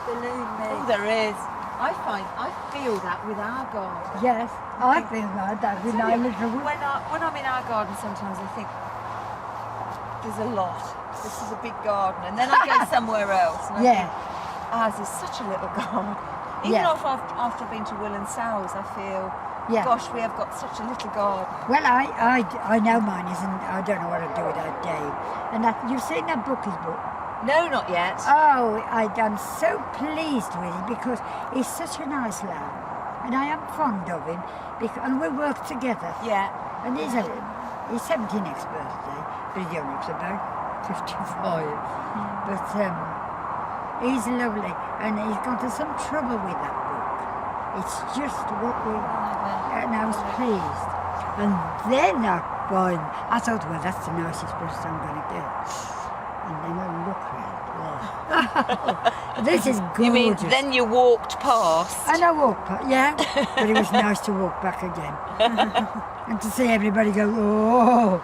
Believe me. Oh, there is. I feel that with our garden. Yes, I feel like that with my little wood. When I'm in our garden, sometimes I think there's a lot. This is a big garden, and then I go somewhere else. And I think, ours is such a little garden. Even after I've been to Will and Sal's, I feel, gosh, we have got such a little garden. Well, I know mine isn't. I don't know what I'd do without Dave. And you've seen that book, his book? No, not yet. Oh, I'm so pleased with him because he's such a nice lad, and I am fond of him. And we work together. Yeah. And he's 70 next birthday, but he only looks about 55. But he's lovely, and he's gone to some trouble with that book. It's just what we. And I was pleased. And then I thought, well, that's the nicest present I'm going to get. And then I look around. This is gorgeous. You mean then you walked past? And I walked past, yeah. But it was nice to walk back again. And to see everybody go, oh.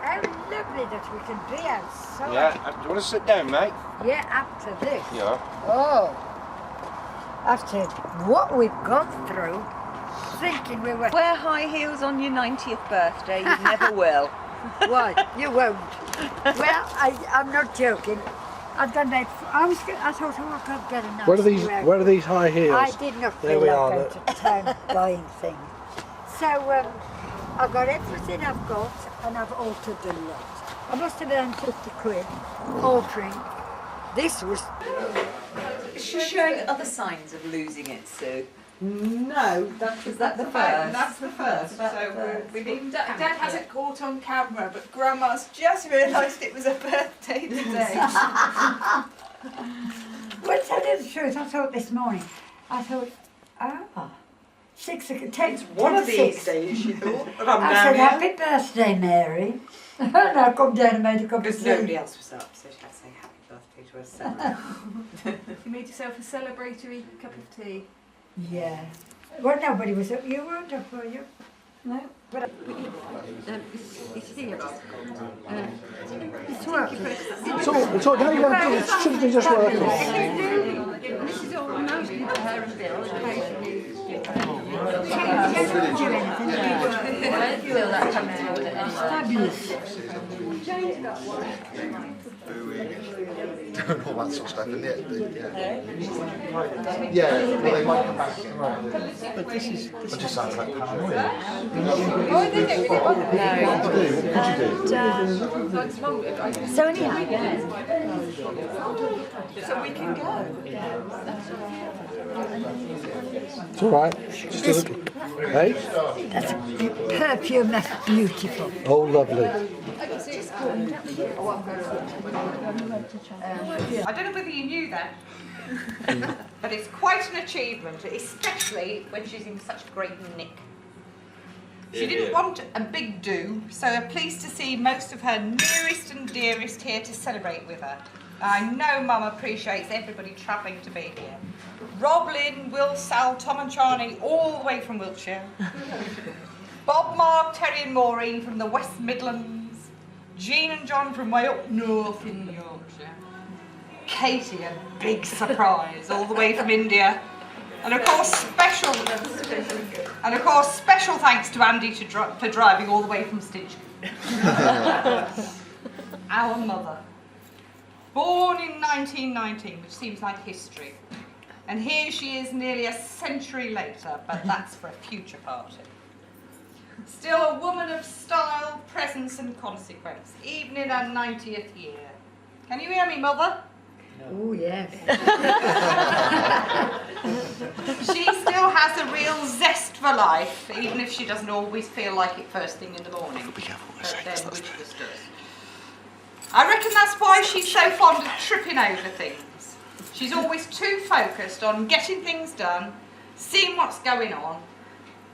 How lovely that we can be outside. Yeah, do you want to sit down, mate? Yeah, after this. Yeah. Oh. After what we've gone through, thinking we were... Wear high heels on your 90th birthday, you never will. Why? You won't. Well, I'm not joking. I've done that. I thought, oh, I could get a nice Where are these high heels? I did not feel like going to town buying things. So I've got everything I've got, and I've altered a lot. I must have earned 50 quid altering. This was... Is she showing other signs of losing it, Sue? No, Was that the first? That's the first. Dad has it caught on camera, but Grandma's just realised it was her birthday today. Well, to tell you the truth, I thought this morning, 6 o'clock, 10, One of these 6. days, she thought. I said, happy birthday, Mary. And I come down and made a cup of Because tea. nobody else was up, so she had to say happy birthday to herself. You made yourself a celebratory cup of tea. Yeah. Well, nobody was up. You weren't up, were you? No. But It's here. it's working. It's all, no, it shouldn't be just working. This is all mostly for her and Bill. Occasionally. I feel that coming out. Fabulous. All that sort of stuff, and yeah, well, they might come back. Right. But this just sounds like paranoia. What could you do? So anyhow, So we can go. It's all right. Just a little. Hey? That's perfume, that's beautiful. Oh, lovely. I don't know whether you knew that, but it's quite an achievement, especially when she's in such great nick. She didn't want a big do, so we're pleased to see most of her nearest and dearest here to celebrate with her. I know Mum appreciates everybody travelling to be here. Rob, Lynn, Will, Sal, Tom and Charlie, all the way from Wiltshire. Bob, Mark, Terry and Maureen from the West Midlands. Jean and John from way up north in Yorkshire. Katie, a big surprise, all the way from India. And of course, special thanks to Andy for driving all the way from Stinchcombe. Our mother. Born in 1919, which seems like history. And here she is nearly a century later, but that's for a future party. Still a woman of style, presence and consequence, even in her 90th year. Can you hear me, Mother? Oh, yes. She still has a real zest for life, even if she doesn't always feel like it first thing in the morning. But then which of us does? I reckon that's why she's so fond of tripping over things. She's always too focused on getting things done, seeing what's going on,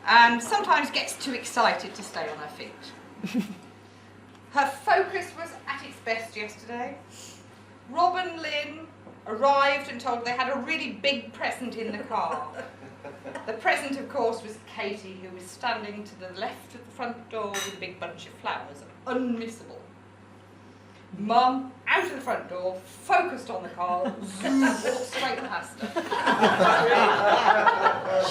and sometimes gets too excited to stay on her feet. Her focus was at its best yesterday. Rob and Lynn arrived and told her they had a really big present in the car. The present, of course, was Katie, who was standing to the left of the front door with a big bunch of flowers, unmissable. Mum out of the front door, focused on the car, walked straight past her.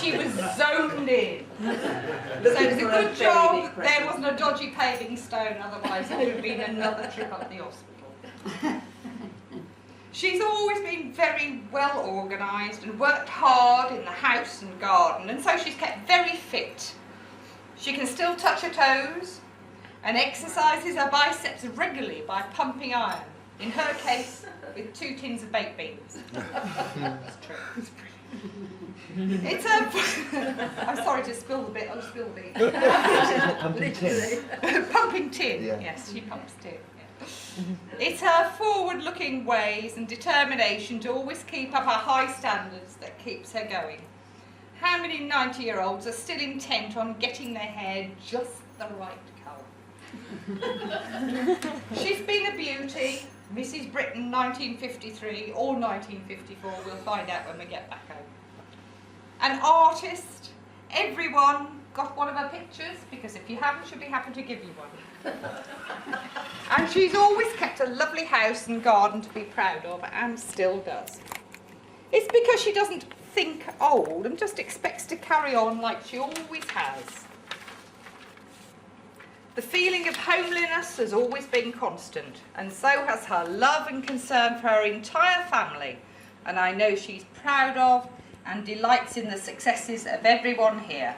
She was zoned in. So it was a good job there wasn't a dodgy paving stone, otherwise it would have been another trip up the hospital. She's always been very well organised and worked hard in the house and garden, and so she's kept very fit. She can still touch her toes and exercises her biceps regularly by pumping iron, in her case with 2 tins of baked beans. It's true. It's a... I'm sorry to spill the bit, I'll spill the bit. Pumping tin. Pumping tin, Yeah. yes, she pumps tin. Yeah. It's her forward-looking ways and determination to always keep up her high standards that keeps her going. How many 90-year-olds are still intent on getting their hair just the right colour? She's been a beauty, Mrs. Britain 1953 or 1954, we'll find out when we get back home. An artist, everyone got one of her pictures, because if you haven't, she'll be happy to give you one. And she's always kept a lovely house and garden to be proud of, and still does. It's because she doesn't think old and just expects to carry on like she always has. The feeling of homeliness has always been constant, and so has her love and concern for her entire family, and I know she's proud of and delights in the successes of everyone here.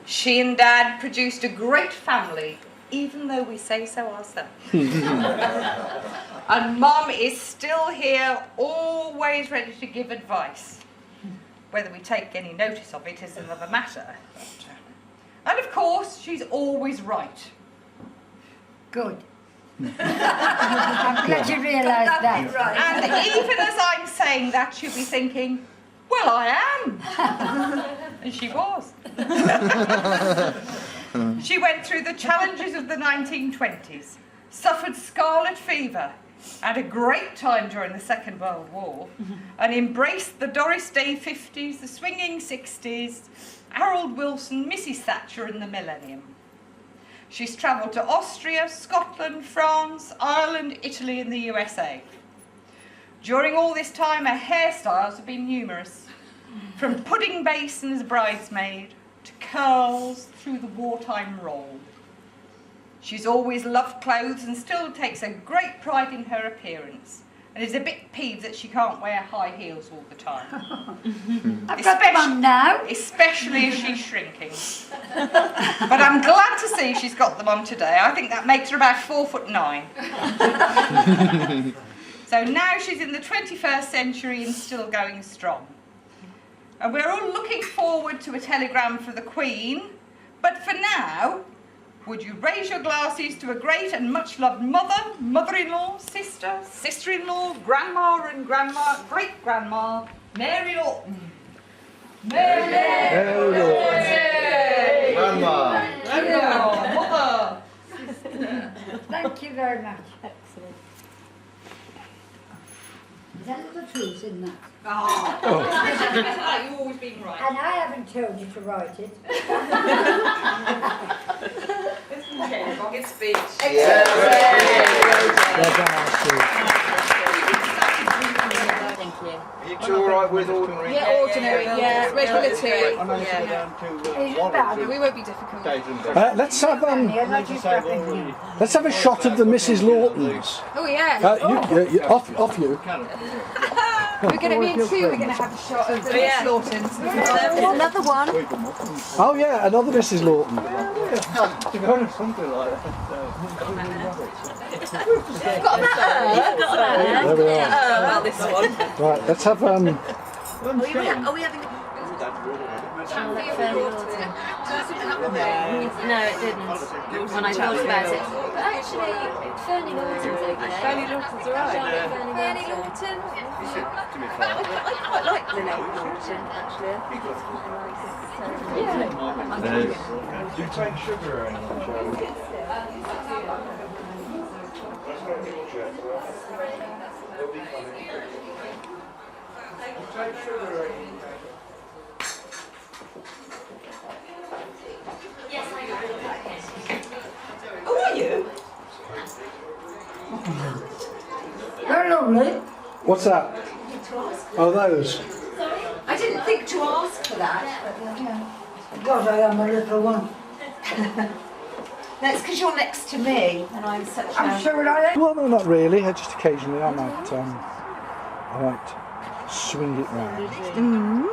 She and Dad produced a great family, even though we say so ourselves. And Mum is still here, always ready to give advice. Whether we take any notice of it is another matter. And of course, she's always right. Good. I'm glad you realised that. Right. And even as I'm saying that, she'll be thinking, well, I am. And she was. She went through the challenges of the 1920s, suffered scarlet fever, had a great time during the Second World War, and embraced the Doris Day 50s, the swinging 60s, Harold Wilson, Mrs. Thatcher and the millennium. She's travelled to Austria, Scotland, France, Ireland, Italy and the USA. During all this time, her hairstyles have been numerous, from pudding basin as a bridesmaid to curls through the wartime roll. She's always loved clothes and still takes a great pride in her appearance, and is a bit peeved that she can't wear high heels all the time. I've got them on now. Especially if she's shrinking. But I'm glad to see she's got them on today. I think that makes her about 4'9". So now she's in the 21st century and still going strong. And we're all looking forward to a telegram for the Queen. But for now, would you raise your glasses to a great and much-loved mother, mother-in-law, sister, sister-in-law, grandma and grandma, great-grandma, Mary Lawton. Mary Lawton! Grandma. Grandma, mother. Thank you very much. Excellent. Is that little truth in that? You've always been right. And I haven't told you to write it. Good speech. Yeah. Thank you. Are you two all right with ordinary? Yeah, ordinary, yeah, regular tea. I managed to go down to It's one bad. or We won't be difficult. two days and Let's have let's have a shot of the Mrs. Lawtons. Oh yeah. You, off you. We're going to be in two. We're going to have a shot of the Miss Lawtons. Another one. Oh yeah, another Mrs. Lawton. to be honest, something like that. There we are. Well, this one. Right, let's have Are we having No, it didn't. When I thought about it. But actually, Fernie Lawton's okay. Fernie Lawton's alright. Fernie Lawton. I quite like the name Lawton, actually. Do you take sugar or anything? Who are you? Sorry? What's that? Oh, those. I didn't think to ask for that. God, I am a little one. That's because you're next to me and I'm such I'm sure I am. Well, no, not really. Just occasionally I might swing it round.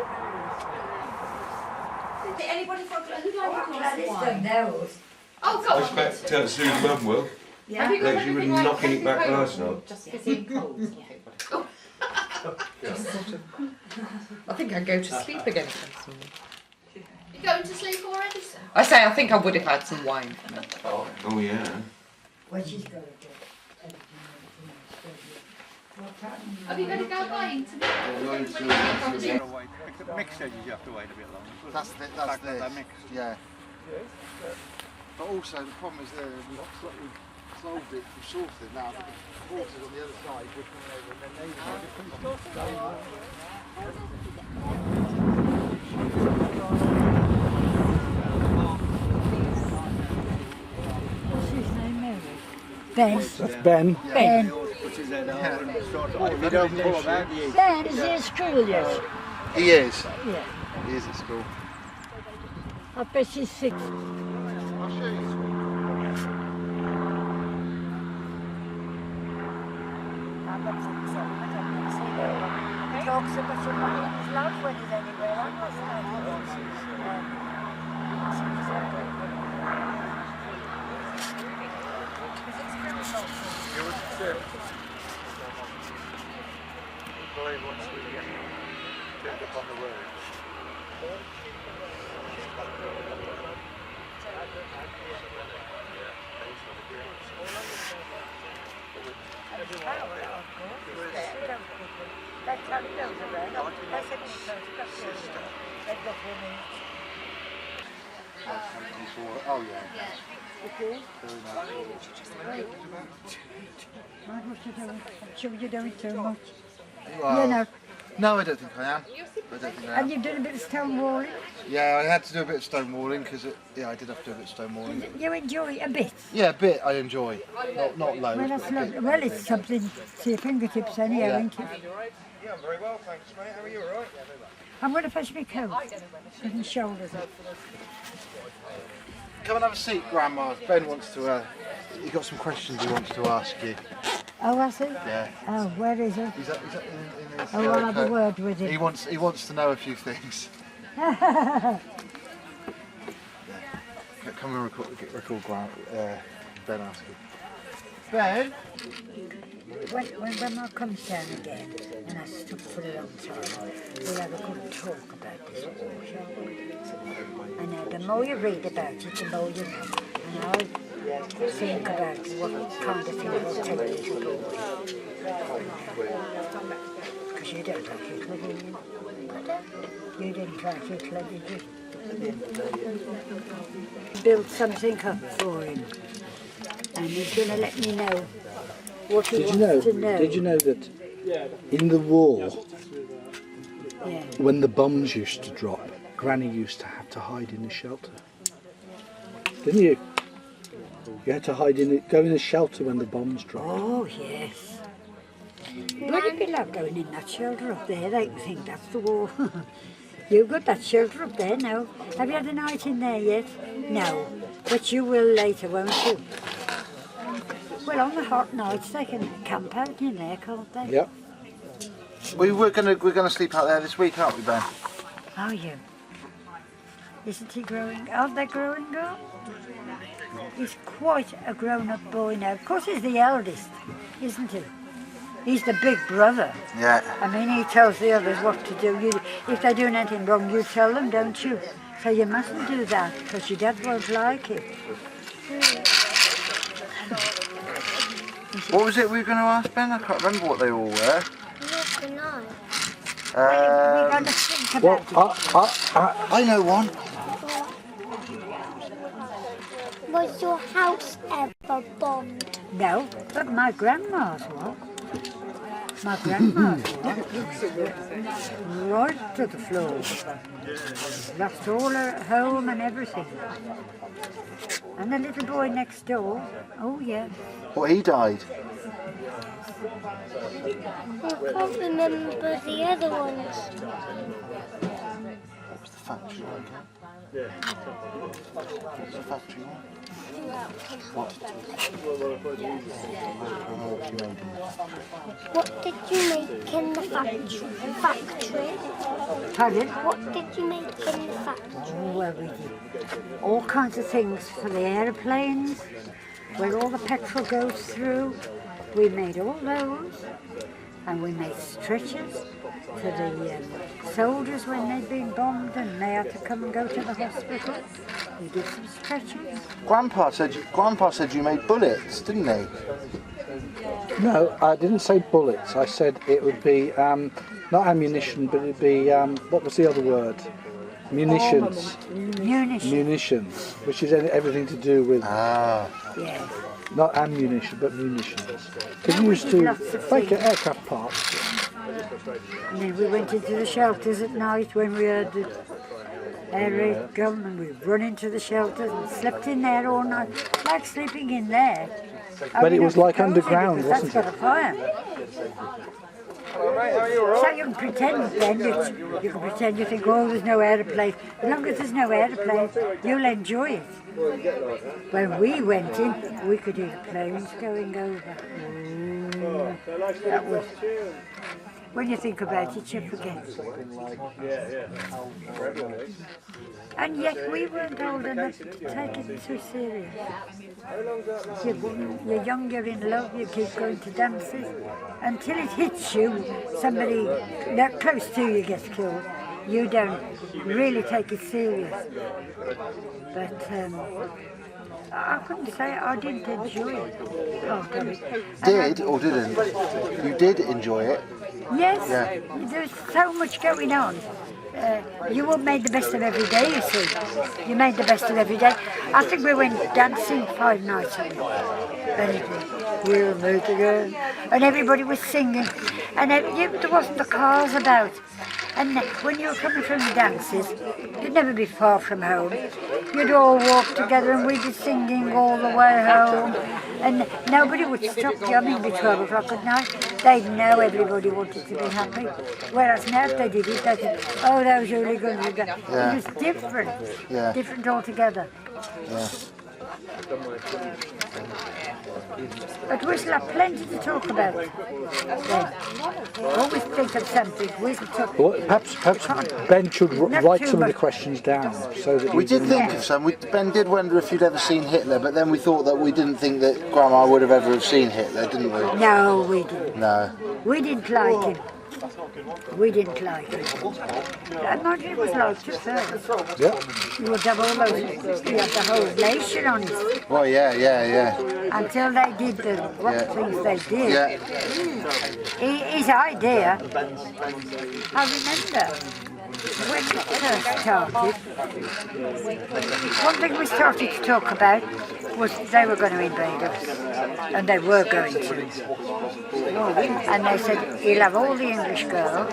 Anybody for who'd like a glass of It's wine? those. Oh, I go on. expect Sue's mum will. Have you got Like she was anything knocking it back last night. I think I'd go to sleep again if I had some. You going to sleep already, sir? I say I think I would have had some wine. Oh yeah. Well, she's got to do. Have you got to go buying to The mix edges you have to wait a bit longer. That's this. Yeah. But also the problem is we've solved it, we've solved it now. The horses on the other side we're coming over and then What's his name, Mary? Ben. That's Ben. Ben. if you don't pull them out, Ben, is he at school yet? he is. Yeah. He is at school. I bet he's 6. I'll show you. Talks about your his love when he's anywhere. I must Oh yeah. Sure you're doing too much. Well, You know, no, I don't think I am. I don't think I have am. you done a bit of stonewalling? Yeah, I had to do a bit of stonewalling because I did have to do a bit of stonewalling. You enjoy it a bit? Yeah, a bit I enjoy. Not loads. Well, that's but a bit. lovely. Well, it's something to your fingertips anyhow, Yeah. isn't it? Yeah, I'm very well, thanks, mate. How are you, alright? I'm going to fetch my coat. Put my shoulders up. Come and have a seat, Grandma. Ben wants to. He got some questions he wants to ask you. Oh, I see. Yeah. Oh, where is he? He's in his. Oh, I'll have a word with He him. wants to know a few things. Come and record Ben asking. Ben. When Mark comes down again, and I stood for a long time, we'll have a good talk about this war, shall we? And the more you read about it, the more you know. And I'll think about what kind of thing I'll tell you to go with. Because you don't like Hitler, do you? You didn't like Hitler, did you? Build something up for him. And he's going to let me know what he wants to know. Did you know that in the war, Yeah. when the bombs used to drop, Granny used to have to hide in a shelter? Didn't you? You had to hide in it, go in a shelter when the bombs dropped. Oh, yes. Bloody be like going in that shelter up there. They think that's the war. You've got that shelter up there now. Have you had a night in there yet? No. But you will later, won't you? Well, on the hot nights they can camp out in there, can't they? Yep. We're gonna sleep out there this week, aren't we, Ben? Are you? Isn't he growing? Aren't they growing up? He's quite a grown-up boy now. Of course, he's the eldest, isn't he? He's the big brother. Yeah. I mean, he tells the others what to do. If they're doing anything wrong, you tell them, don't you? So you mustn't do that, because your dad won't like it. What was it we were going to ask, Ben? I can't remember what they all were. We're going to think Well, about it. I know one. Was your house ever bombed? No, but my grandma's was. My grandma's was. Right to the floor. Lost all her home and everything. And the little boy next door, oh yeah. Well, he died. I can't remember the other ones. What was the factory one again? What was the factory one? What did you make in the factory? Pardon? What did you make in the factory? Oh, well, we did all kinds of things for the aeroplanes, where all the petrol goes through. We made all those, and we made stretchers for the soldiers when they'd been bombed and they had to come and go to the hospital. We did some stretchers. Grandpa said you made bullets, didn't he? No, I didn't say bullets. I said it would be not ammunition, but it'd be what was the other word? Munitions. Munitions, which is everything to do with Yes. not ammunition, but munitions. Because we used to make aircraft parts. And then we went into the shelters at night when we heard the air raid come, and we'd run into the shelters and slept in there all night, like sleeping in there. But it was like underground, wasn't that's got a fire. So you can pretend then, you can pretend you think, oh, there's no aeroplane. As long as there's no aeroplane, you'll enjoy it. When we went in, we could hear the planes going over. That was, when you think about it, you forget. And yet we weren't old enough to take it too serious. You're young, you're in love, you keep going to dances. Until it hits you, somebody that close to you gets killed. You don't really take it serious. But I couldn't say I didn't enjoy it. after it. Did or didn't? You did enjoy it? Yes, Yeah. there's so much going on. You all made the best of every day, you see. You made the best of every day. I think we went dancing 5 nights a week. And it was, we'll meet again. And everybody was singing. And there wasn't the cars about. And when you were coming from the dances, you'd never be far from home. You'd all walk together and we'd be singing all the way home. And nobody would stop you. I mean, it'd be 12 o'clock at night. They'd know everybody wanted to be happy. Whereas now if they did it, they'd say, oh, those hooligans are going. Yeah. It was different. Yeah. Different altogether. Yeah. But we still have plenty to talk about. Then. Always think of something. We should talk. Well, perhaps Ben should Not write too some of the much. questions down so that We you did can- think of some. Ben did wonder if you'd ever seen Hitler, but then we thought that we didn't think that Grandma would have ever seen Hitler, didn't we? No, we didn't. No. We didn't like him. We didn't like him. And Marjorie was like it first. Yeah. You would have all those, you had the whole nation on it. Well, yeah. Until they did what Yeah. things they did. Yeah. His idea, I remember when it first started, one thing we started to talk about was they were going to invade us, and they were going to. And they said, he'll have all the English girls,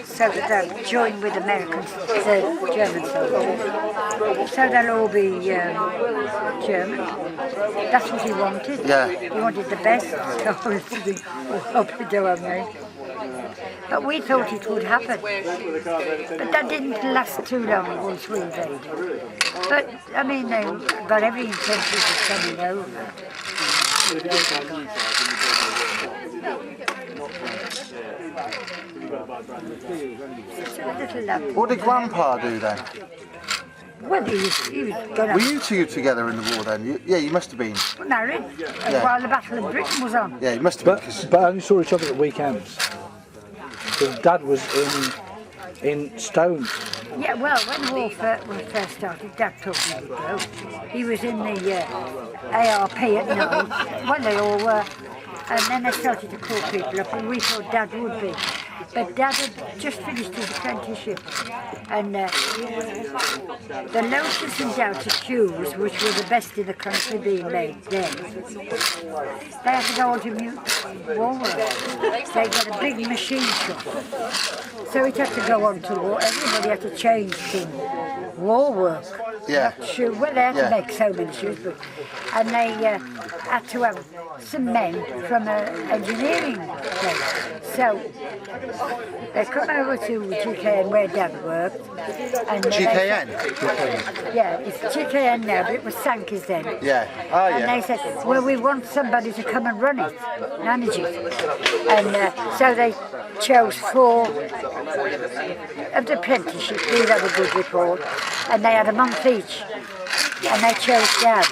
so that they'll join with Americans, the German soldiers. So they'll all be German. That's what he wanted. Yeah. He wanted the best. But we thought it would happen. But that didn't last too long once we invaded. But, I mean, they got every intention of coming over. What did Grandpa do then? Well, he was going Were you two together in the war then? Yeah, you must have been. married while the Battle of Britain was on. Yeah, you must have been. But only saw each other at weekends. Because Dad was in Stone. Yeah, well, when the war first started, Dad took me to go. He was in the ARP at night. Well, they all were. And then they started to call people up, and we thought Dad would be. But Dad had just finished his apprenticeship. And the Lotus and Delta Qs, which were the best in the country being made then, they had to go on to war work. They got a big machine shop. So it had to go on to war. Everybody had to change to war work. Yeah. Shoe. Well, they had to make so many shoes, but, and they had to have some men from an engineering place. So they come over to GKN where Dad worked. And GKN? Yeah, it's GKN now, but it was Sankey's then. Yeah. Oh, yeah. And they said, well, we want somebody to come and run it, manage it. And so they chose 4 of the apprenticeship. These had a good report. And they had a month each. And they chose Dad.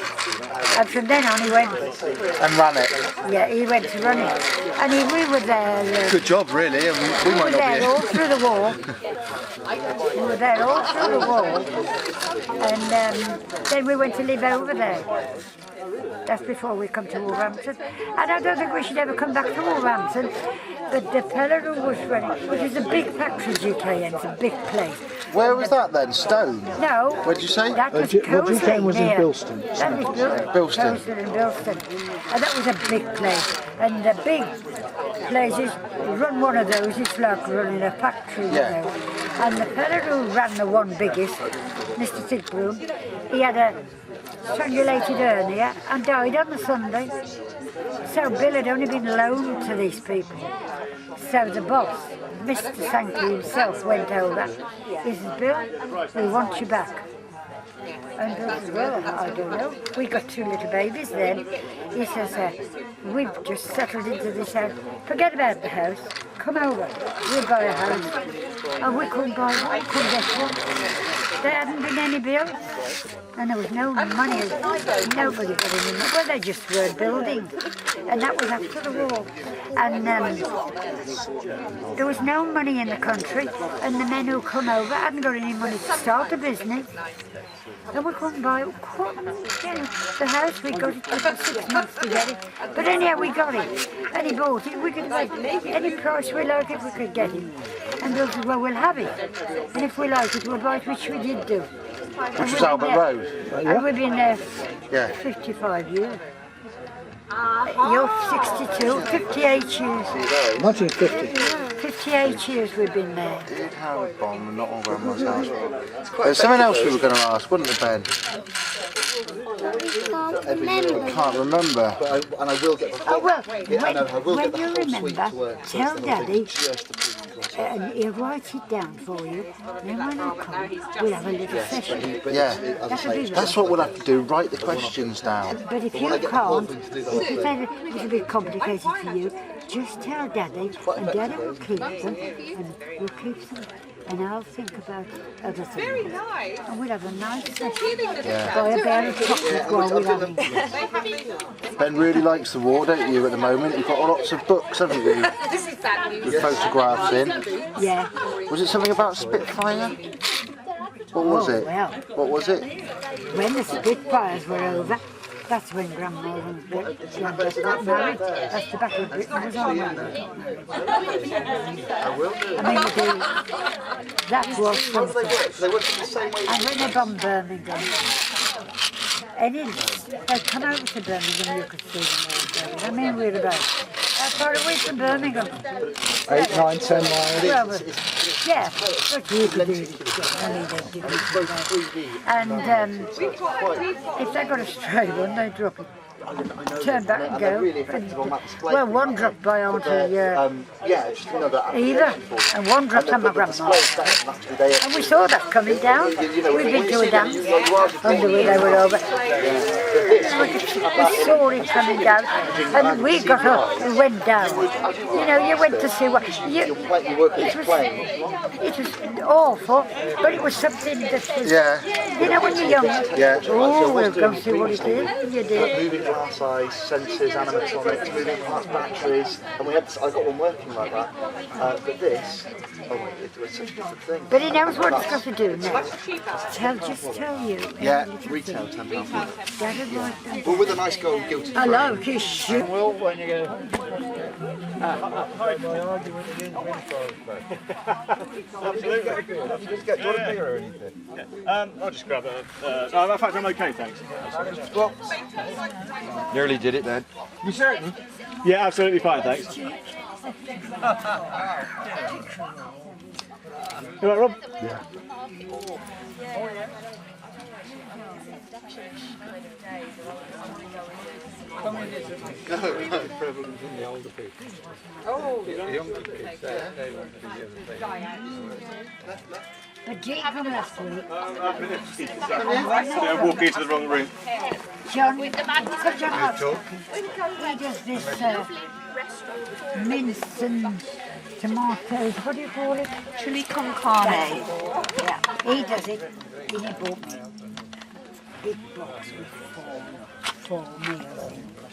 And from then on he went. And ran it? Yeah, he went to run it. And we were there. Good job, really. We might we were not be there here. all through the war. We were there all through the war. And then we went to live over there. That's before we come to Wolverhampton. And I don't think we should ever come back to Wolverhampton. But the Pellerin was running, which is a big factory, GKN, it's a big place. Where was that then? Stone? No. Where did you say? That was GKN was in near. Bilston. That was Bilston. Bilston and Bilston. And that was a big place. And the big places, you run one of those, it's like running a factory, Yeah. you know. And the fellow who ran the one biggest, Mr. Tigbroom, he had a strangulated hernia and died on the Sunday. So Bill had only been loaned to these people. So the boss, Mr. Sankey himself, went over. He says, Bill, we want you back. And Bill says, well, I don't know. We got 2 little babies then. He says, we've just settled into this house. Forget about the house. Come over. We'll buy a house. And we couldn't buy one, couldn't get one. There hadn't been any bills. And there was no money. Nobody got any money. Well, they just were building. And that was after the war. And there was no money in the country. And the men who come over hadn't got any money to start a business. And we couldn't buy it. Couldn't get it. The house, we got it. It took us 6 months to get it. But anyhow, we got it. And he bought it. We could buy any price we like if we could get it. And Bill said, well, we'll have it. And if we like it, we'll buy it, which we did do. Which was Albert Road? And we've been there 55 years. You're 62, 58 years. 1950. 58 years we've been there. Did Howard bomb and not on Grandma's house? There's something else we were going to ask, wasn't there, Ben? I can't remember. And I will get the Oh, well, when you remember, tell Daddy, and he'll write it down for you. Then when I come, we'll have a little session. Yeah, That'll be that's what we'll have to do, write the questions down. But if you can't, if it's a bit complicated for you, just tell Daddy, and Daddy will keep them, and we'll keep them. And I'll think about other things. Very nice. And we'll have a nice session. Buy a bag of chocolate while we're having it. Ben really likes the war, don't you, at the moment? You've got lots of books, haven't you? This is bad news. With photographs in. Yeah. Was it something about Spitfire? What was it? Well. What was it? When the Spitfires were over, that's when Grandma and Grandpa got married. That's the Battle of Britain was on. I mean, that was something. And when they bombed Birmingham, they come over to Birmingham, you could see them all. I mean, we're about how far away from Birmingham? 8, 9, 10 miles. Well, yeah, but you could do it. I mean, they did it. And if they got a stray one, they drop it. Turn back and go. And, well, one dropped by onto Eva, and one dropped on my grandma. And we saw that coming down. We've been to a dance under where they were over. We saw it coming down, and we got up and went down. You know, you went to see what. It was awful, but it was something that was. You know, when you're young. Oh, we'll go see what it is. And you did. Size, sensors, animatronics, moving parts, batteries, and I got one working like that. But this, it was such a different thing. But he knows what it's got to do now. Just tell you. Yeah, retail £10. But with a nice gold guilty. Hello, kiss you. Well, when you go. Absolutely. Do you want a beer or anything? Yeah. I'll just grab a. No, in fact, I'm okay, thanks. Well, Nearly did it then. you certain? Yeah, absolutely fine, thanks. You all right, Rob? Yeah. No, prevalent in the older people. Oh, The younger kids, they won't be the other thing. but Jake come last week. I'm walking into the wrong room. John, such a hot he does this mince and tomatoes, what do you call it? Chili con carne. Yeah, he does it. He bought me a big box with four meals in.